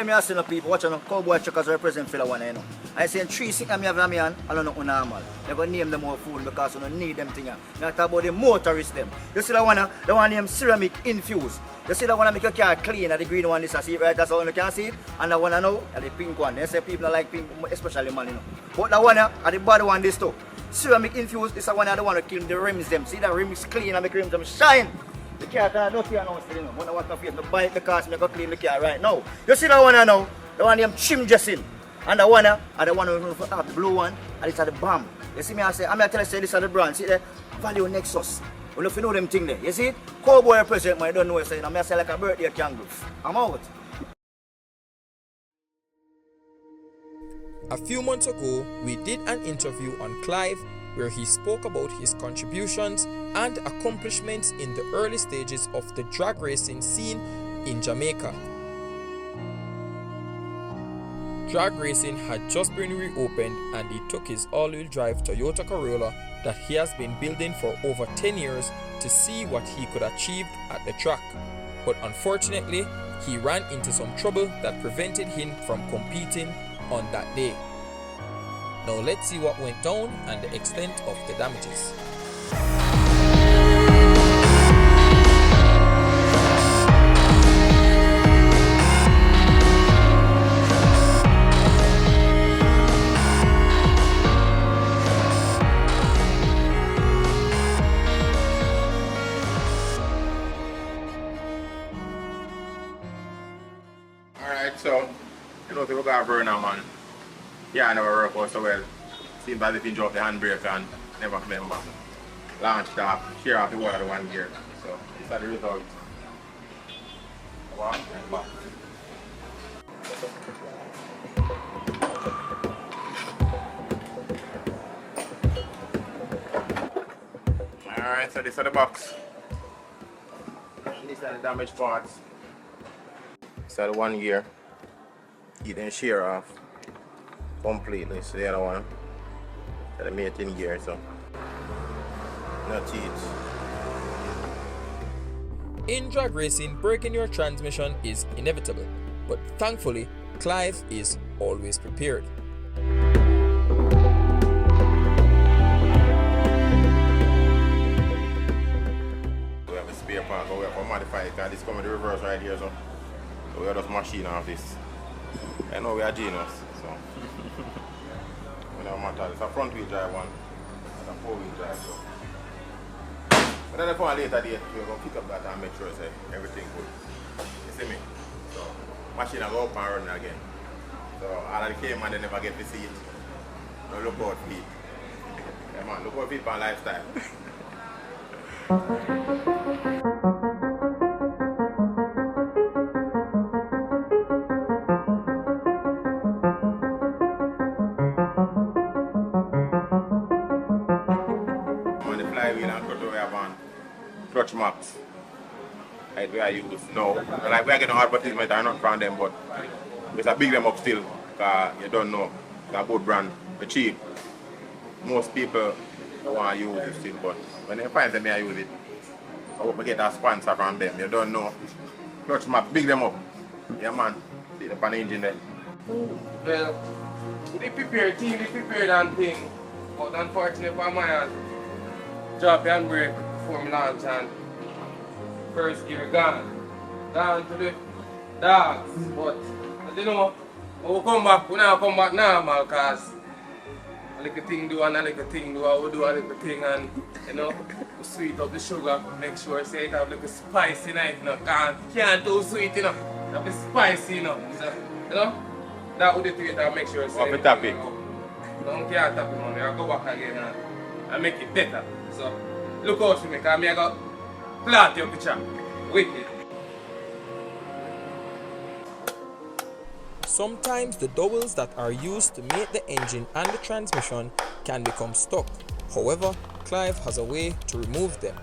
Here me asking the people, watching the cowboy truckers represent Fila one, you know. I say 3 things I have in my hand, I don't know normal. They're going to name them more food because you don't need them things. I talk about the motorists them. You see that one, the one named ceramic infused. You see that one make your car clean, and the green one is a see right, that's all you can see it. And the one I know, the pink one. They say people don't like pink, especially man, you know. But the one, and the bad one this too. Ceramic infused is the one I don't want to kill the rims them. See the rims clean and make rims them shine. The car can't do here now still, you know. When I want to face the bike because I go clean the car right now. You see that one I know, the one named trim dressing. And the one and the one with the blue one, and it's at the bomb. You see me I say, I'm going to tell you this is the brand. See the Value Nexus. Well, if you know them thing there, you see it? Cowboy represent, I don't know what I'm saying. I'm going to say like a birthday candle. I'm out. A few months ago, we did an interview on Clive where he spoke about his contributions and accomplishments in the early stages of the drag racing scene in Jamaica. Drag racing had just been reopened and he took his all-wheel drive Toyota Corolla that he has been building for over 10 years to see what he could achieve at the track. But unfortunately, he ran into some trouble that prevented him from competing on that day. Now let's see what went down and the extent of the damages. Alright, so you know people got a burner, man. Yeah, I never work out so well. Seems as if you drop the handbrake and never remember. Launched off, shear off the water one gear. So these are the results. One and back. Alright, so this is the box. These are the damaged parts. This is the 1 gear. You didn't shear off completely, so the other one, the mating gear, so no teeth. In drag racing, breaking your transmission is inevitable, but thankfully, Clive is always prepared. We have a spare part, but we have to modify it because this comes with the reverse right here, so we have just machine off this. I know we are genius, so it don't matter. It's a front wheel drive one, it's a 4-wheel drive. So. But then for a later date, we're going to pick up that and make sure everything good. You see me? So machine will go up and run again. So all of the Cayman, they never get to see it. No, look out for it. Yeah man, look out for it for lifestyle. Clutch maps, like we are used now. Like we are getting advertisement, I not from them, but it's a big them up still, because you don't know. It's a good brand, it's cheap. Most people don't want to use it still, but when they find them, I use it. I hope I get a sponsor from them, you don't know. Clutch map, big them up. Yeah man, see the pan engine there. Well, they prepared team, they prepared and thing, but unfortunately for my hand, drop and brake. Launch and first gear gone to the dogs, but you know, we'll come back, we now come back normal because a little thing do and a little thing do, I will do a little thing and you know, we sweet up the sugar, make sure say it have a little spice in it, you know, can't too sweet, you know, have the spicy, you know, so, you know, that would do it and make sure say it. Tap it. Don't care tap it, man, I'll go back again and make it better, so. Look out for me, because I got flat your picture. Wicked. Sometimes the dowels that are used to make the engine and the transmission can become stuck. However, Clive has a way to remove them.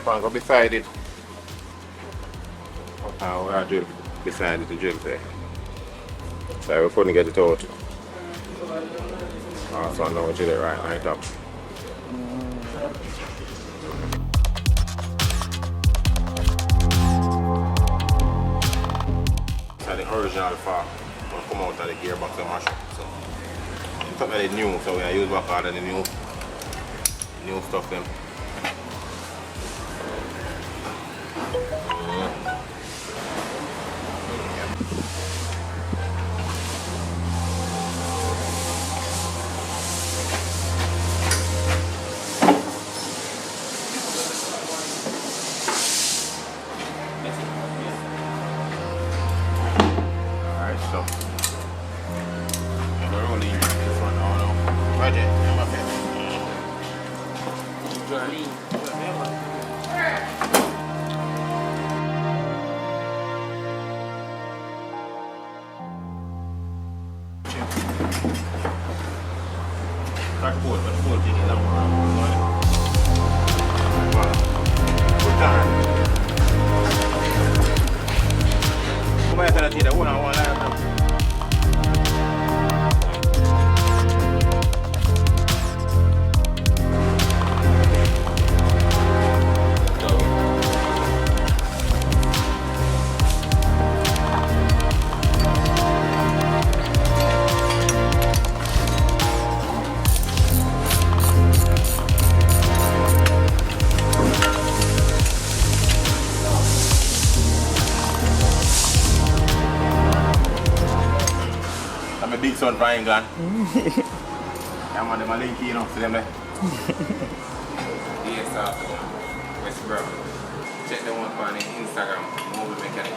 up and go beside it. And we are drill beside it to drill there. So we couldn't get it out. So now we drill it right up. So the original part will come out of the gearbox and mash up. So it's not really new, so we use back all of the new stuff then. Big son from England. Yeah, man, them a link, you know, see them there. Yes, sir. West Brom. Check them out on Instagram, Mobile Mechanic.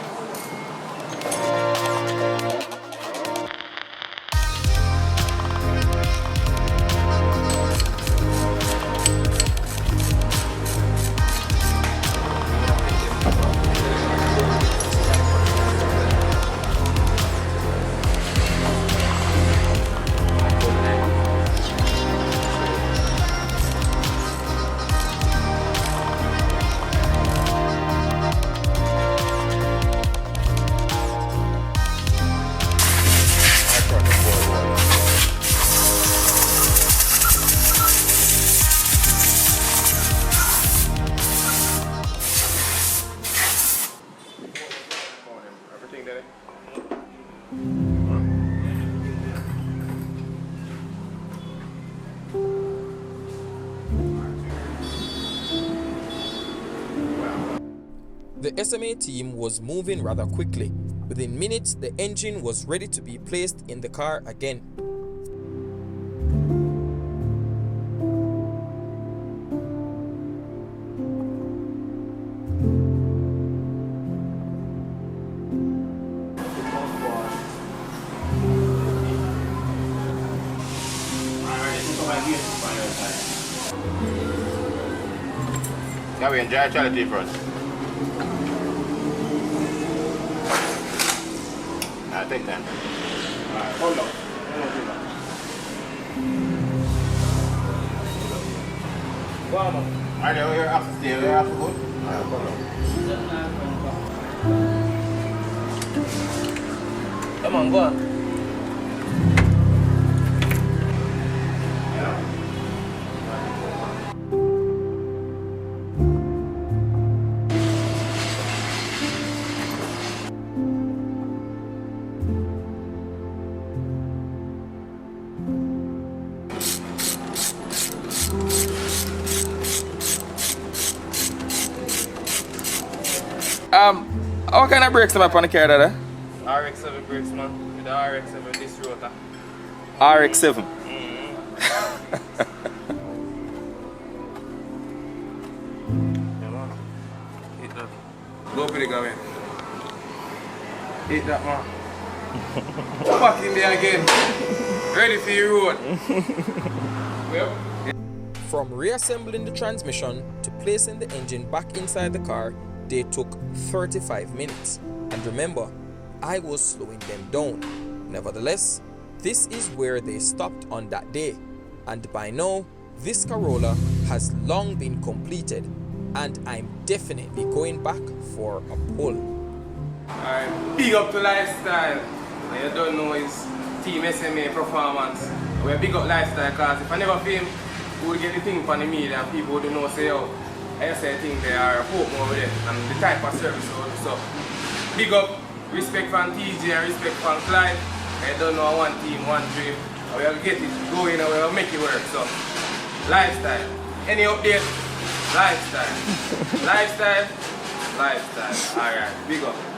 The SMA team was moving rather quickly. Within minutes, the engine was ready to be placed in the car again. Now we enjoy charity first. I take that. Hold on. Alright, we're up to stay. We're up to go. Come on, go on. What kind of brakes have I on the car there? RX-7 brakes, man. With the RX-7 this rotor. RX-7. Yeah, man. Hit that. Go for the go in. Hit that, man. Back in there again. Ready for your road. Yep. From reassembling the transmission to placing the engine back inside the car, they took 35 minutes. And remember, I was slowing them down. Nevertheless, this is where they stopped on that day. And by now, this Corolla has long been completed. and I'm definitely going back for a pull. Alright, big up to Lifestyle. You don't know his Team SMA performance. We big up Lifestyle because if I never film, we would get the thing from the media and people would know say, oh, I say thing they are hope more with it and the type of service we do. So big up, respect from TJ and respect from Clive. I don't know one team, one dream. We will get it going and we will make it work. So Lifestyle. Any update? Lifestyle. Lifestyle. Lifestyle. Alright, big up.